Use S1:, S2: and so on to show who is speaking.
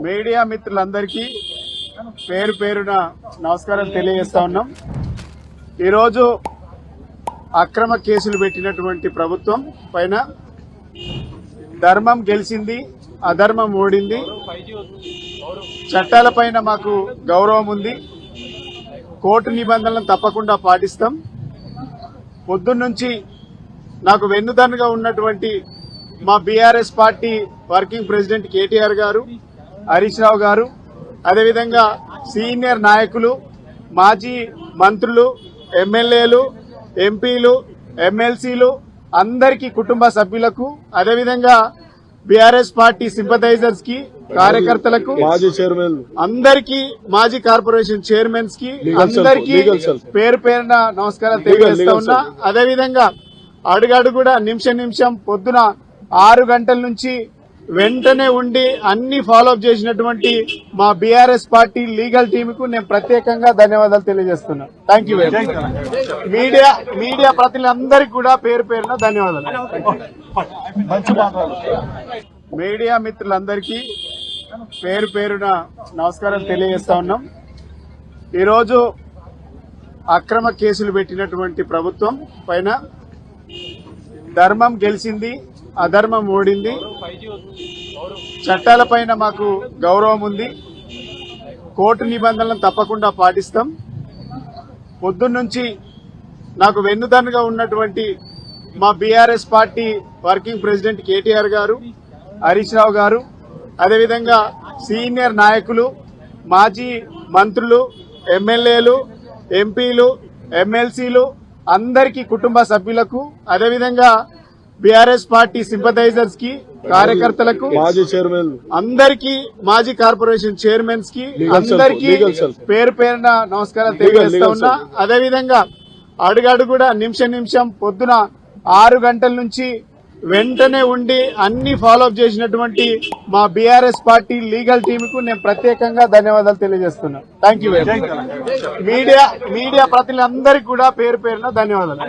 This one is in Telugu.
S1: మీడియా మిత్రులందరికీ పేరు పేరున నమస్కారం తెలియజేస్తా ఉన్నాం. ఈరోజు అక్రమ కేసులు పెట్టినటువంటి ప్రభుత్వం పైన ధర్మం గెలిచింది, అధర్మం ఓడింది. చట్టాలపైన మాకు గౌరవం ఉంది. కోర్టు నిబంధనలను తప్పకుండా పాటిస్తాం. పొద్దున్నుంచి నాకు వెన్నుదన్నుగా ఉన్నటువంటి మా BRS party working president KTR గారు, హరీష్ రావు గారు, అదేవిధంగా సీనియర్ నాయకులు, మాజీ మంత్రులు, ఎమ్మెల్యేలు, ఎంపీలు, ఎమ్మెల్సీలు, అందరికీ కుటుంబ సభ్యులకు, అదేవిధంగా బీఆర్ఎస్ పార్టీ సింపథైజర్స్ కి, కార్యకర్తలకు,
S2: మాజీ చైర్మన్
S1: అందరికీ, మాజీ కార్పొరేషన్ చైర్మన్స్ కి అందరికీ పేరు పేరున నమస్కారం తెలియజేస్తా ఉన్నా. అదేవిధంగా అడుగడుగుడా నిమిషం పొద్దున 6 గంటల నుంచి వెంటనే ఉండి అన్ని ఫాలోఅప్ చేసినటువంటి మా బీఆర్ఎస్ పార్టీ లీగల్ టీమ్ కు నేను ప్రత్యేకంగా ధన్యవాదాలు తెలియజేస్తున్నా. Thank you very much. Media ప్రతినిధులందరికీ కూడా పేరు పేరున ధన్యవాదాలు. మీడియా మిత్రులందరికీ పేరు పేరున నమస్కారం తెలియజేస్తా ఉన్నాం. ఈరోజు అక్రమ కేసులు పెట్టినటువంటి ప్రభుత్వం పైన ధర్మం గెలిచింది, అధర్మం ఓడింది. చట్టాలపైన మాకు గౌరవం ఉంది. కోర్టు నిబంధనలను తప్పకుండా పాటిస్తాం. పొద్దున్నుంచి నాకు వెన్నుదన్నుగా ఉన్నటువంటి మా BRS party working president KTR గారు, హరీష్ రావు గారు, అదేవిధంగా సీనియర్ నాయకులు, మాజీ మంత్రులు, ఎమ్మెల్యేలు, ఎంపీలు, ఎమ్మెల్సీలు, అందరికీ కుటుంబ సభ్యులకు, అదేవిధంగా బీఆర్ఎస్ పార్టీ సింపథైజర్స్ కి, కార్యకర్తలకు,
S2: మాజీ చైర్మన్
S1: అందరికీ, మాజీ కార్పొరేషన్ చైర్మన్స్ కి అందరికీ పేరు పేరున నమస్కారం తెలియజేస్తా ఉన్నా. అదేవిధంగా అడుగడుగుడా నిమిషం పొద్దున 6 గంటల నుంచి వెంటనే ఉండి అన్ని ఫాలోఅప్ చేసినటువంటి మా బీఆర్ఎస్ పార్టీ లీగల్ టీమ్ కు నేను ప్రత్యేకంగా ధన్యవాదాలు తెలియజేస్తున్నా. Thank you very much. Media ప్రతినిధులందరికీ కూడా పేరు పేరున ధన్యవాదాలు.